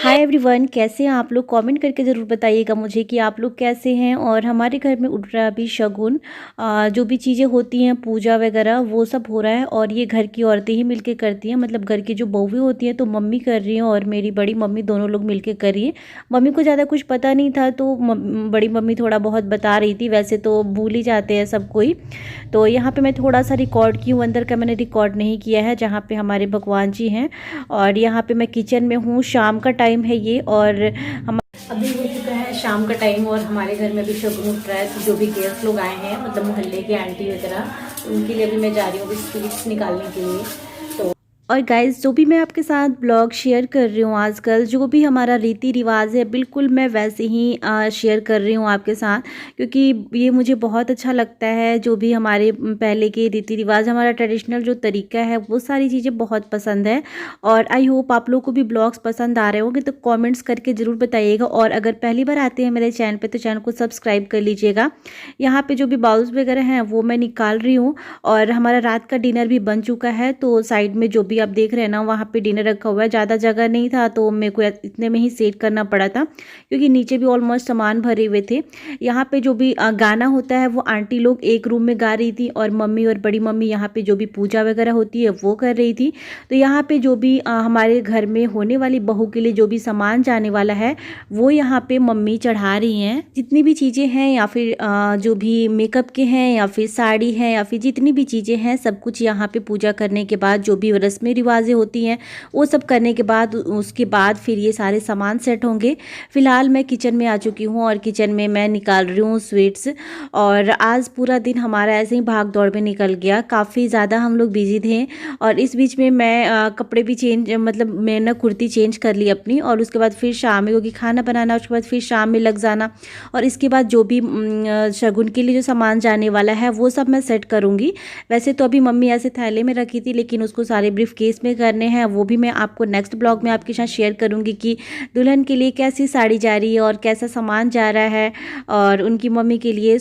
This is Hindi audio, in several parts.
हाय एवरीवन, कैसे हैं आप लोग। कमेंट करके ज़रूर बताइएगा मुझे कि आप लोग कैसे हैं। और हमारे घर में उठ रहा है अभी शगुन। जो भी चीज़ें होती हैं पूजा वगैरह वो सब हो रहा है और ये घर की औरतें ही मिलके करती हैं। मतलब घर की जो बहुएं होती हैं तो मम्मी कर रही हैं और मेरी बड़ी मम्मी दोनों लोग मिलके कर रही हैं। मम्मी को ज़्यादा कुछ पता नहीं था तो बड़ी मम्मी थोड़ा बहुत बता रही थी। वैसे तो भूल ही जाते हैं सब कोई। तो यहाँ पे मैं थोड़ा सा रिकॉर्ड की हूँ, अंदर का मैंने रिकॉर्ड नहीं किया है जहाँ पे हमारे भगवान जी हैं। और यहाँ पे मैं किचन में हूँ, शाम का टाइम है ये। और हम अभी हो चुका है शाम का टाइम और हमारे घर में अभी शगुन उठ रहा है। तो जो भी गेस्ट लोग आए हैं मतलब मोहल्ले के आंटी वगैरह, उनके लिए अभी मैं जा रही हूँ अभी स्वीट्स निकालने के लिए। तो और गाइस, जो भी मैं आपके साथ ब्लॉग शेयर कर रही हूँ आजकल, जो भी हमारा रीति रिवाज है बिल्कुल मैं वैसे ही शेयर कर रही हूँ आपके साथ, क्योंकि ये मुझे बहुत अच्छा लगता है। जो भी हमारे पहले के रीति रिवाज, हमारा ट्रेडिशनल जो तरीका है वो सारी चीज़ें बहुत पसंद है। और आई होप आप लोगों को भी ब्लॉग्स पसंद आ रहे होंगे, तो कमेंट्स करके ज़रूर बताइएगा। और अगर पहली बार आते हैं मेरे चैनल पे तो चैनल को सब्सक्राइब कर लीजिएगा। यहाँ पे जो भी बाउल्स वगैरह हैं वो मैं निकाल रही हूँ। और हमारा रात का डिनर भी बन चुका है। तो साइड में जो भी आप देख रहे हैं ना, वहाँ पे डिनर रखा हुआ है। ज़्यादा जगह नहीं था तो मेरे को इतने में ही सेट करना पड़ा था, क्योंकि नीचे भी ऑलमोस्ट सामान भरे हुए थे। यहाँ पे जो भी गाना होता है वो आंटी लोग एक रूम में गा रही थी और मम्मी और बड़ी मम्मी यहाँ पे जो भी पूजा वगैरह होती है वो कर रही थी। तो यहाँ पे जो भी हमारे घर में होने वाली बहू के लिए जो भी सामान जाने वाला है वो यहाँ पे मम्मी चढ़ा रही हैं। जितनी भी चीज़ें हैं या फिर जो भी मेकअप के हैं या फिर साड़ी है या फिर जितनी भी चीज़ें हैं, सब कुछ यहाँ पे पूजा करने के बाद जो भी रस्में रिवाजें होती हैं वो सब करने के बाद उसके बाद फिर ये सारे सामान सेट होंगे। फिलहाल मैं किचन में आ चुकी हूँ और किचन में मैं निकाल रही हूँ स्वीट्स। और आज पूरा दिन हमारा ऐसे ही भाग दौड़ में निकल गया, काफ़ी ज़्यादा हम लोग बिजी थे। और इस बीच में मैं कपड़े भी चेंज, मतलब मैं ना कुर्ती चेंज कर ली अपनी। और उसके बाद फिर शाम में, क्योंकि खाना बनाना, उसके बाद फिर शाम में लग जाना। और इसके बाद जो भी शगुन के लिए जो सामान जाने वाला है वो सब मैं सेट करूँगी। वैसे तो अभी मम्मी ऐसे थैले में रखी थी, लेकिन उसको सारे ब्रीफ केस में करने हैं। वो भी मैं आपको नेक्स्ट ब्लॉग में आपके साथ शेयर करूँगी कि दुल्हन के लिए कैसी साड़ी जा रही है और कैसा सामान जा रहा है और उनकी मम्मी के लिए।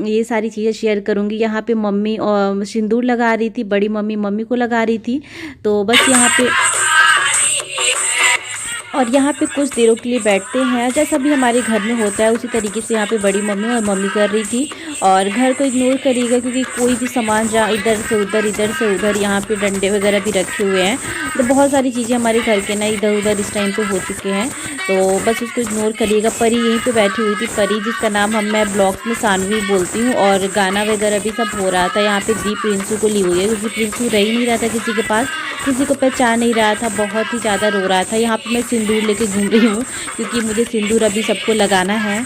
ये सारी चीज़ें शेयर करूँगी। यहाँ पे मम्मी और सिंदूर लगा रही थी, बड़ी मम्मी मम्मी को लगा रही थी। तो बस यहाँ पे, और यहाँ पे कुछ देरों के लिए बैठते हैं, जैसा भी हमारे घर में होता है उसी तरीके से यहाँ पे बड़ी मम्मी और मम्मी कर रही थी। और घर को इग्नोर करिएगा, क्योंकि कोई भी सामान जहाँ इधर से उधर यहाँ पे डंडे वगैरह भी रखे हुए हैं। तो बहुत सारी चीज़ें हमारे घर के ना इधर उधर इस टाइम पे हो चुके हैं। तो बस उसको इग्नोर करिएगा। परी यहीं पे बैठी हुई थी, परी जिसका नाम मैं ब्लॉग्स में सानवी बोलती हूँ। और गाना वगैरह भी सब हो रहा था। यहाँ पे दी प्रिंसू को ली हुई है, क्योंकि प्रिंसू रह ही नहीं रहा था किसी के पास, किसी को पहचान नहीं रहा था, बहुत ही ज़्यादा रो रहा था। यहाँ पे मैं सिंदूर लेके घूम रही हूँ, क्योंकि मुझे सिंदूर अभी सबको लगाना है।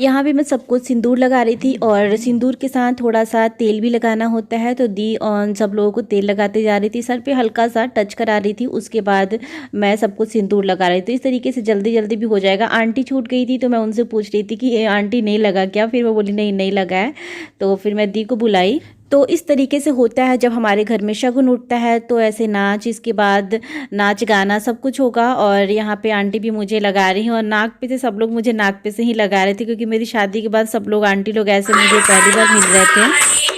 यहाँ भी मैं सबको सिंदूर लगा रही थी और सिंदूर के साथ थोड़ा सा तेल भी लगाना होता है। तो दी और सब लोगों को तेल लगाते जा रही थी, सर पे हल्का सा टच करा रही थी। उसके बाद मैं सबको सिंदूर लगा रही थी। इस तरीके से जल्दी जल्दी भी हो जाएगा। आंटी छूट गई थी तो मैं उनसे पूछ रही थी कि ये आंटी नहीं लगा क्या, फिर वो बोली नहीं नहीं लगा है। तो फिर मैं दी को बुलाई। तो इस तरीके से होता है जब हमारे घर में शगुन उठता है। तो ऐसे नाच, इसके बाद नाच गाना सब कुछ होगा। और यहाँ पे आंटी भी मुझे लगा रही हैं और नाक पे से सब लोग मुझे नाक पे से ही लगा रहे थे, क्योंकि मेरी शादी के बाद सब लोग आंटी लोग ऐसे मुझे पहली बार मिल रहे थे।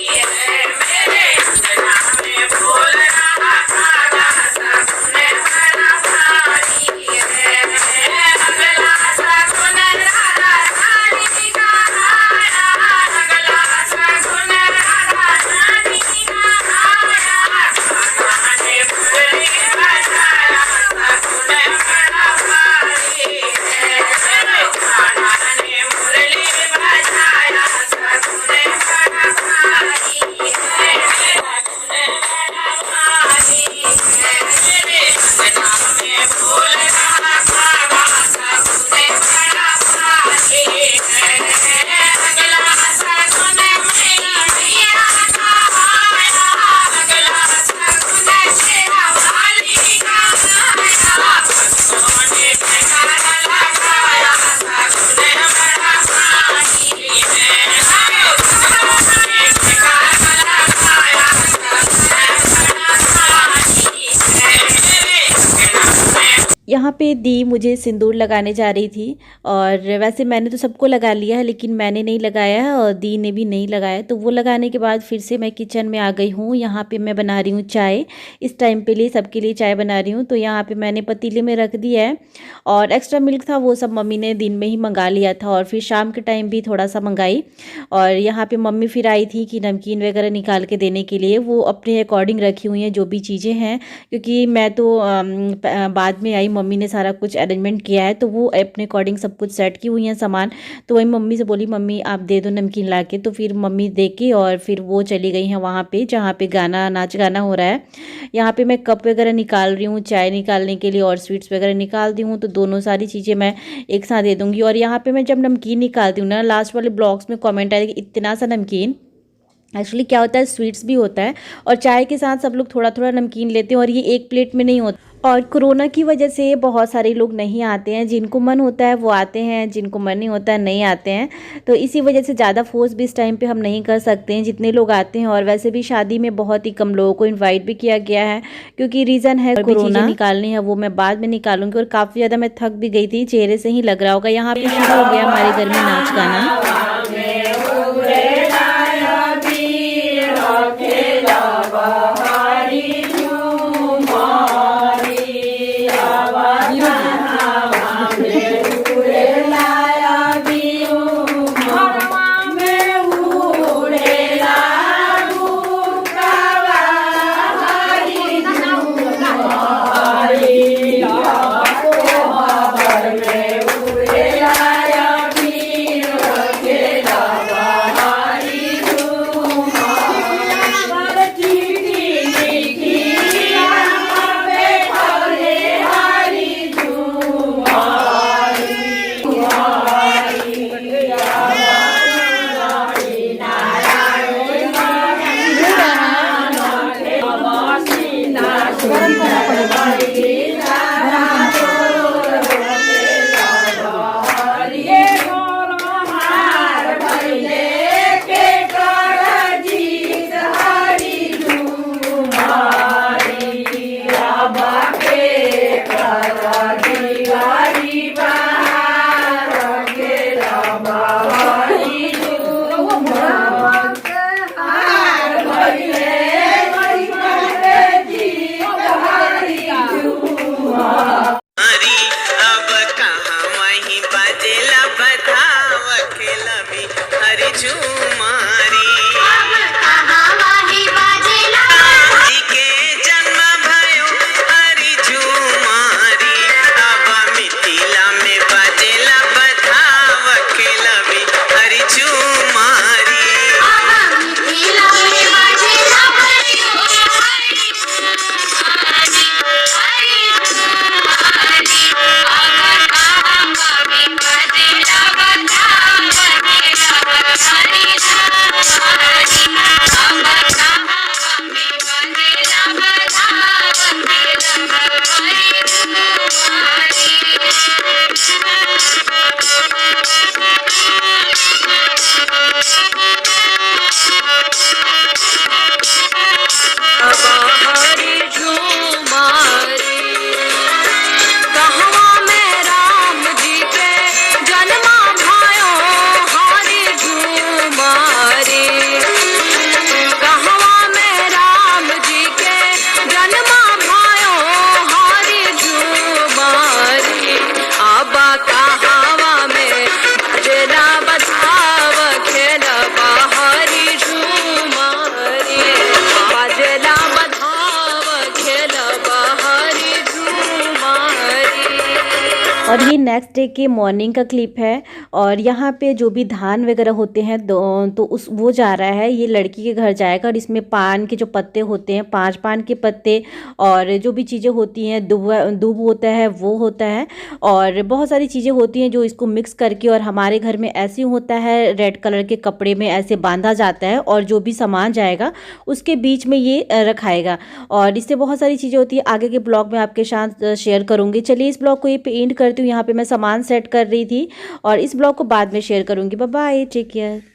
दी मुझे सिंदूर लगाने जा रही थी और वैसे मैंने तो सबको लगा लिया है, लेकिन मैंने नहीं लगाया है और दी ने भी नहीं लगाया। तो वो लगाने के बाद फिर से मैं किचन में आ गई हूँ। यहाँ पे मैं बना रही हूँ चाय। इस टाइम पे लिए सबके लिए चाय बना रही हूँ। तो यहाँ पे मैंने पतीले में रख दिया है और एक्स्ट्रा मिल्क था वो सब मम्मी ने दिन में ही मंगा लिया था और फिर शाम के टाइम भी थोड़ा सा मंगाई। और यहाँ पे मम्मी फिर आई थी कि नमकीन वगैरह निकाल के देने के लिए। वो अपने अकॉर्डिंग रखी हुई हैं जो भी चीज़ें हैं, क्योंकि मैं तो बाद में आई, मम्मी ने सारा कुछ अरेंजमेंट किया है तो वो अपने अकॉर्डिंग सब कुछ सेट की हुई हैं सामान। तो वही मम्मी से बोली मम्मी आप दे दो नमकीन ला के। तो फिर मम्मी दे के और फिर वो चली गई हैं वहाँ पे जहाँ पे नाच गाना हो रहा है। यहाँ पे मैं कप वगैरह निकाल रही हूँ चाय निकालने के लिए और स्वीट्स वगैरह निकाल दी हूँ। तो दोनों सारी चीज़ें मैं एक साथ दे दूँगी। और यहाँ पे मैं जब नमकीन निकालती हूँ ना, लास्ट वाले ब्लॉग्स में कमेंट आया कि इतना सा नमकीन, एक्चुअली क्या होता है स्वीट्स भी होता है और चाय के साथ सब लोग थोड़ा थोड़ा नमकीन लेते हैं और ये एक प्लेट में नहीं होता। और कोरोना की वजह से बहुत सारे लोग नहीं आते हैं, जिनको मन होता है वो आते हैं, जिनको मन नहीं होता है नहीं आते हैं। तो इसी वजह से ज़्यादा फोर्स भी इस टाइम पे हम नहीं कर सकते हैं जितने लोग आते हैं। और वैसे भी शादी में बहुत ही कम लोगों को इनवाइट भी किया गया है क्योंकि रीज़न है कोरोना। निकालनी है वो मैं बाद में निकालूंगी। और काफ़ी ज़्यादा मैं थक भी गई थी, चेहरे से ही लग रहा होगा। यहाँ पे शुरू हो गया हमारे घर में नाच गाना। और ये नेक्स्ट डे के मॉर्निंग का क्लिप है। और यहाँ पे जो भी धान वगैरह होते हैं तो उस वो जा रहा है, ये लड़की के घर जाएगा। और इसमें पान के जो पत्ते होते हैं, 5 पान के पत्ते और जो भी चीज़ें होती हैं, दूब होता है वो होता है और बहुत सारी चीज़ें होती हैं जो इसको मिक्स करके, और हमारे घर में ऐसे होता है रेड कलर के कपड़े में ऐसे बांधा जाता है और जो भी सामान जाएगा उसके बीच में ये रखाएगा। और इससे बहुत सारी चीज़ें होती है, आगे के ब्लॉग में आपके साथ शेयर करूँगी। चलिए इस ब्लॉग को ये पे एंड करती हूँ। यहाँ पे मैं सामान सेट कर रही थी और इस ब्लॉग को बाद में शेयर करूँगी। Bye bye, take care.